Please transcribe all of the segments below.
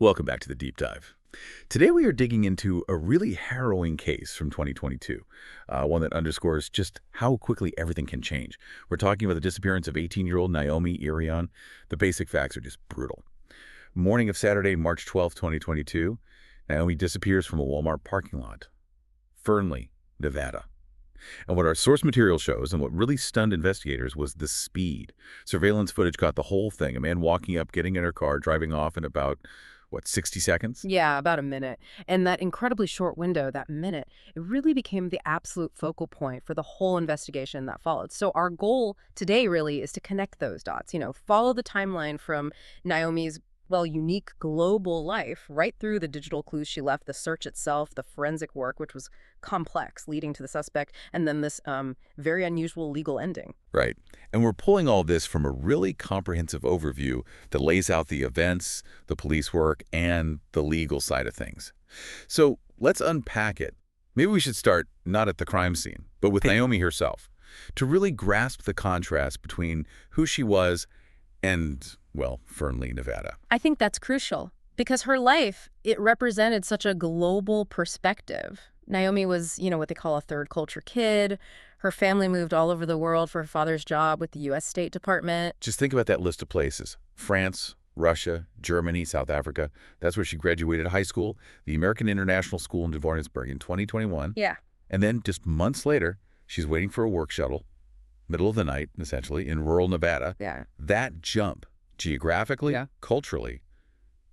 Welcome back to the Deep Dive. Today we are digging into a really harrowing case from 2022, one that underscores just how quickly everything can change. We're talking about the disappearance of 18-year-old Naomi Irion. The basic facts are just brutal. Morning of Saturday, March 12, 2022, Naomi disappears from a Walmart parking lot. Fernley, Nevada. And what our source material shows, and what really stunned investigators, was the speed. Surveillance footage caught the whole thing. A man walking up, getting in her car, driving off in about, 60 seconds? Yeah, about a minute. And that incredibly short window, that minute, it really became the absolute focal point for the whole investigation that followed. So our goal today really is to connect those dots, follow the timeline from Naomi's, unique global life right through the digital clues she left, the search itself, the forensic work, which was complex, leading to the suspect, and then this very unusual legal ending. Right. And we're pulling all this from a really comprehensive overview that lays out the events, the police work, and the legal side of things. So let's unpack it. Maybe we should start not at the crime scene, but with Naomi herself, to really grasp the contrast between who she was and, Fernley, Nevada. I think that's crucial because her life, it represented such a global perspective. Naomi was, what they call a third culture kid. Her family moved all over the world for her father's job with the U.S. State Department. Just think about that list of places. France, Russia, Germany, South Africa. That's where she graduated high school, the American International School in Johannesburg in 2021. Yeah. And then just months later, she's waiting for a work shuttle, middle of the night, essentially, in rural Nevada. Yeah. That jump, geographically, culturally,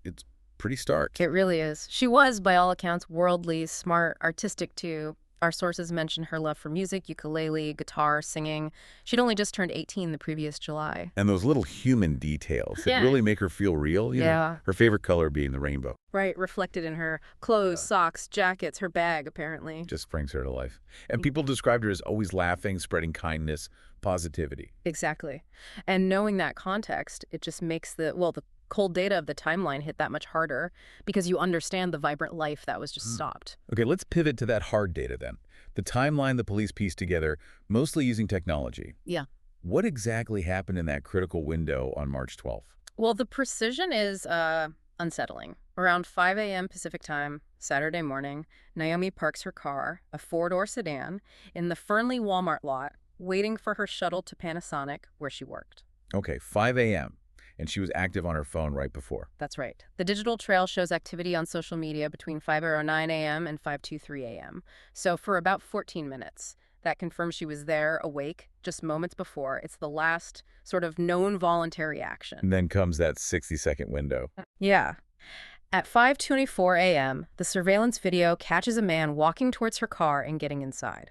it's pretty stark. It really is. She was, by all accounts, worldly, smart, artistic too. Our sources mention her love for music, ukulele, guitar, singing. She'd only just turned 18 the previous July. And those little human details that really make her feel real, her favorite color being the rainbow. Right, reflected in her clothes, socks, jackets, her bag, apparently. Just brings her to life. And people described her as always laughing, spreading kindness, positivity. Exactly. And knowing that context, it just makes the cold data of the timeline hit that much harder because you understand the vibrant life that was just stopped. Okay, let's pivot to that hard data then. The timeline the police pieced together, mostly using technology. Yeah. What exactly happened in that critical window on March 12th? Well, the precision is unsettling. Around 5 a.m. Pacific time, Saturday morning, Naomi parks her car, a four-door sedan, in the Fernley Walmart lot, waiting for her shuttle to Panasonic, where she worked. Okay, 5 a.m. And she was active on her phone right before. That's right. The digital trail shows activity on social media between 5:09 a.m. and 5:23 a.m. So for about 14 minutes. That confirms she was there, awake, just moments before. It's the last sort of known voluntary action. And then comes that 60-second window. Yeah. At 5:24 a.m., the surveillance video catches a man walking towards her car and getting inside.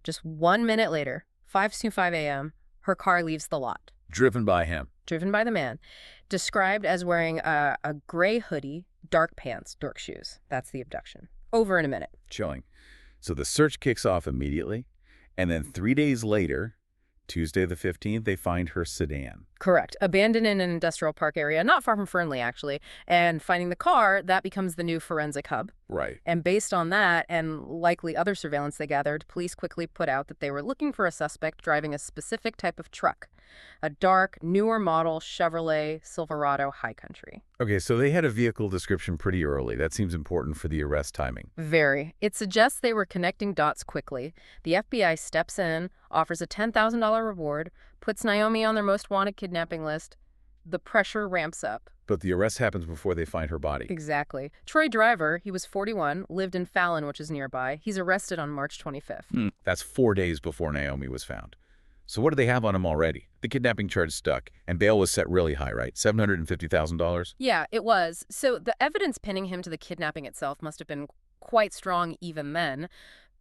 Just 1 minute later, 5:25 a.m., her car leaves the lot. Driven by him. Driven by the man, described as wearing a gray hoodie, dark pants, dark shoes. That's the abduction. Over in a minute. Chilling. So the search kicks off immediately, and then 3 days later, Tuesday the 15th, they find her sedan. Correct. Abandoned in an industrial park area, not far from Fernley, actually. And finding the car, that becomes the new forensic hub. Right. And based on that, and likely other surveillance they gathered, police quickly put out that they were looking for a suspect driving a specific type of truck. A dark, newer model Chevrolet Silverado High Country. Okay, so they had a vehicle description pretty early. That seems important for the arrest timing. Very. It suggests they were connecting dots quickly. The FBI steps in, offers a $10,000 reward, puts Naomi on their most wanted kidnapping list. The pressure ramps up. But the arrest happens before they find her body. Exactly. Troy Driver, he was 41, lived in Fallon, which is nearby. He's arrested on March 25th. That's 4 days before Naomi was found. So what do they have on him already? The kidnapping charge stuck, and bail was set really high, right? $750,000? Yeah, it was. So the evidence pinning him to the kidnapping itself must have been quite strong even then.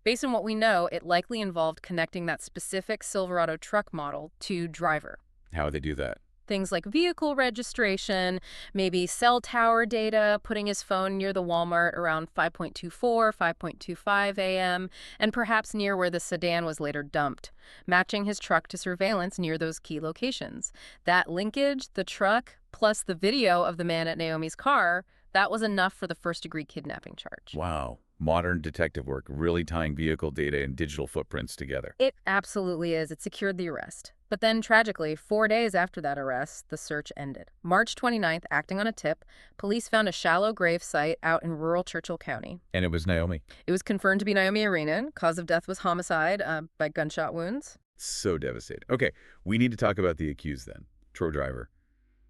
Based on what we know, it likely involved connecting that specific Silverado truck model to Driver. How would they do that? Things like vehicle registration, maybe cell tower data, putting his phone near the Walmart around 5:24, 5:25 a.m., and perhaps near where the sedan was later dumped, matching his truck to surveillance near those key locations. That linkage, the truck, plus the video of the man at Naomi's car, That was enough for the first-degree kidnapping charge. Wow. Modern detective work, really tying vehicle data and digital footprints together. It absolutely is. It secured the arrest. But then, tragically, 4 days after that arrest, the search ended. March 29th, acting on a tip, police found a shallow grave site out in rural Churchill County. And it was Naomi. It was confirmed to be Naomi Irion. Cause of death was homicide by gunshot wounds. So devastated. Okay, we need to talk about the accused then, Troy Driver,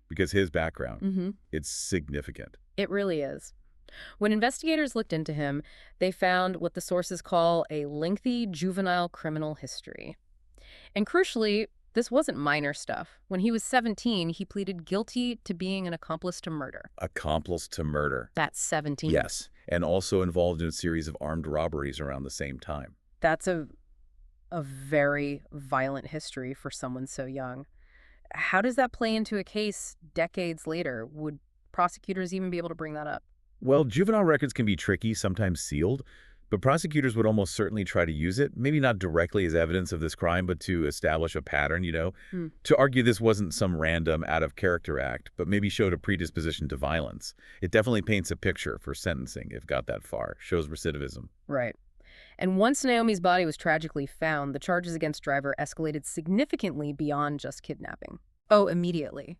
because his background, it's significant. It really is. When investigators looked into him, they found what the sources call a lengthy juvenile criminal history. And crucially, this wasn't minor stuff. When he was 17, he pleaded guilty to being an accomplice to murder. Accomplice to murder. That's 17. Yes, and also involved in a series of armed robberies around the same time. That's a very violent history for someone so young. How does that play into a case decades later? Would prosecutors even be able to bring that up? Well, juvenile records can be tricky, sometimes sealed, but prosecutors would almost certainly try to use it, maybe not directly as evidence of this crime, but to establish a pattern, to argue this wasn't some random out-of-character act, but maybe showed a predisposition to violence. It definitely paints a picture for sentencing, if got that far, shows recidivism. Right. And once Naomi's body was tragically found, the charges against Driver escalated significantly beyond just kidnapping. Oh, immediately.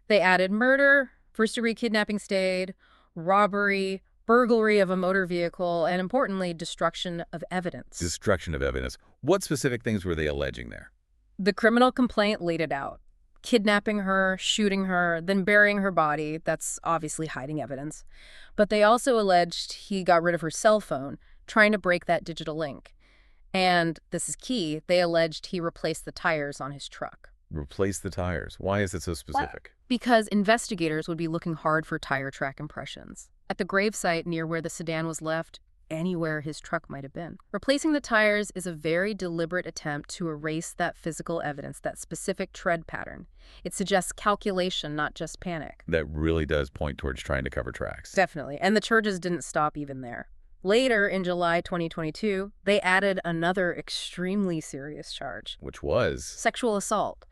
They added murder, first-degree kidnapping stayed, robbery, burglary of a motor vehicle, and importantly, destruction of evidence. Destruction of evidence. What specific things were they alleging there? The criminal complaint laid it out. Kidnapping her, shooting her, then burying her body. That's obviously hiding evidence. But they also alleged he got rid of her cell phone, trying to break that digital link. And, this is key, they alleged he replaced the tires on his truck. Replace the tires. Why is it so specific? Because investigators would be looking hard for tire track impressions. At the gravesite near where the sedan was left, anywhere his truck might have been. Replacing the tires is a very deliberate attempt to erase that physical evidence, that specific tread pattern. It suggests calculation, not just panic. That really does point towards trying to cover tracks. Definitely. And the charges didn't stop even there. Later, in July 2022, they added another extremely serious charge. Which was? Sexual assault.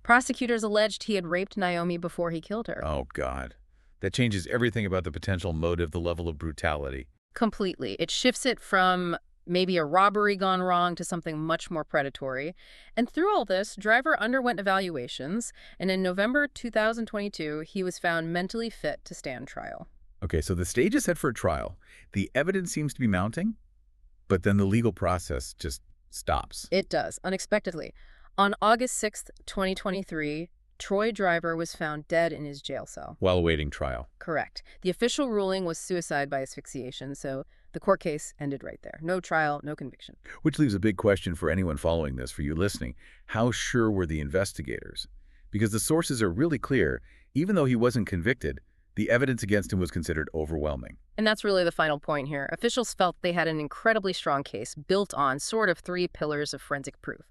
Prosecutors alleged he had raped Naomi before he killed her. Oh, God. That changes everything about the potential motive, the level of brutality. Completely. It shifts it from maybe a robbery gone wrong to something much more predatory. And through all this, Driver underwent evaluations, and in November 2022, he was found mentally fit to stand trial. Okay, so the stage is set for a trial. The evidence seems to be mounting, but then the legal process just stops. It does, unexpectedly. On August 6th, 2023, Troy Driver was found dead in his jail cell. While awaiting trial. Correct. The official ruling was suicide by asphyxiation, so the court case ended right there. No trial, no conviction. Which leaves a big question for anyone following this, for you listening. How sure were the investigators? Because the sources are really clear. Even though he wasn't convicted, the evidence against him was considered overwhelming. And that's really the final point here. Officials felt they had an incredibly strong case built on sort of 3 pillars of forensic proof.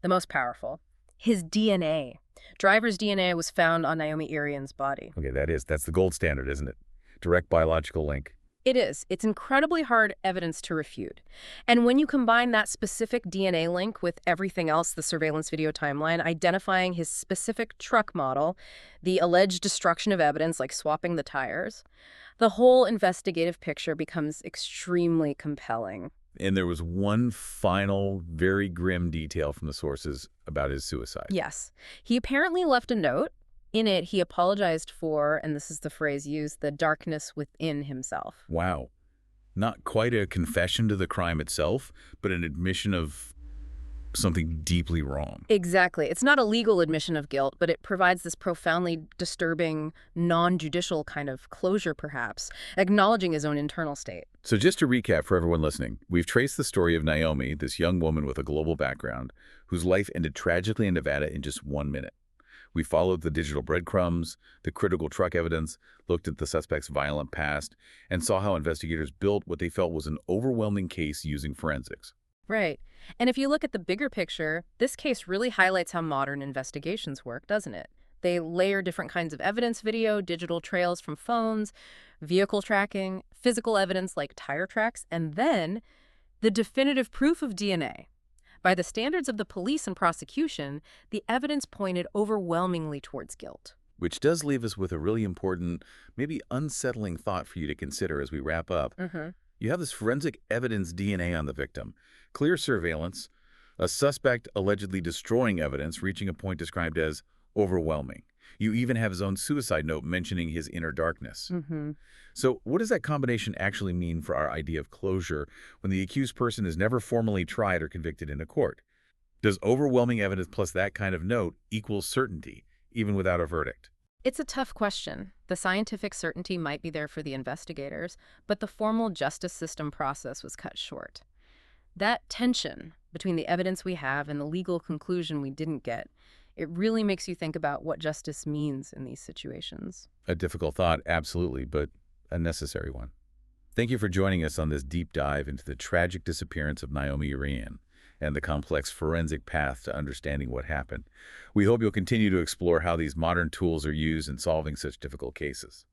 The most powerful, his DNA. Driver's DNA was found on Naomi Irion's body. Okay, that's the gold standard, isn't it? Direct biological link. It is. It's incredibly hard evidence to refute. And when you combine that specific DNA link with everything else, the surveillance video timeline, identifying his specific truck model, the alleged destruction of evidence like swapping the tires, the whole investigative picture becomes extremely compelling. And there was one final, very grim detail from the sources about his suicide. Yes. He apparently left a note. In it, he apologized for, and this is the phrase used, the darkness within himself. Wow. Not quite a confession to the crime itself, but an admission of something deeply wrong. Exactly. It's not a legal admission of guilt, but it provides this profoundly disturbing, non-judicial kind of closure, perhaps, acknowledging his own internal state. So just to recap for everyone listening, we've traced the story of Naomi, this young woman with a global background, whose life ended tragically in Nevada in just 1 minute. We followed the digital breadcrumbs, the critical truck evidence, looked at the suspect's violent past, and saw how investigators built what they felt was an overwhelming case using forensics. Right. And if you look at the bigger picture, this case really highlights how modern investigations work, doesn't it? They layer different kinds of evidence, video, digital trails from phones, vehicle tracking, physical evidence like tire tracks, and then the definitive proof of DNA. By the standards of the police and prosecution, the evidence pointed overwhelmingly towards guilt. Which does leave us with a really important, maybe unsettling thought for you to consider as we wrap up. Hmm. You have this forensic evidence DNA on the victim, clear surveillance, a suspect allegedly destroying evidence reaching a point described as overwhelming. You even have his own suicide note mentioning his inner darkness. Hmm. So what does that combination actually mean for our idea of closure when the accused person is never formally tried or convicted in a court? Does overwhelming evidence plus that kind of note equal certainty, even without a verdict? It's a tough question. The scientific certainty might be there for the investigators, but the formal justice system process was cut short. That tension between the evidence we have and the legal conclusion we didn't get, it really makes you think about what justice means in these situations. A difficult thought, absolutely, but a necessary one. Thank you for joining us on this deep dive into the tragic disappearance of Naomi Irion and the complex forensic path to understanding what happened. We hope you'll continue to explore how these modern tools are used in solving such difficult cases.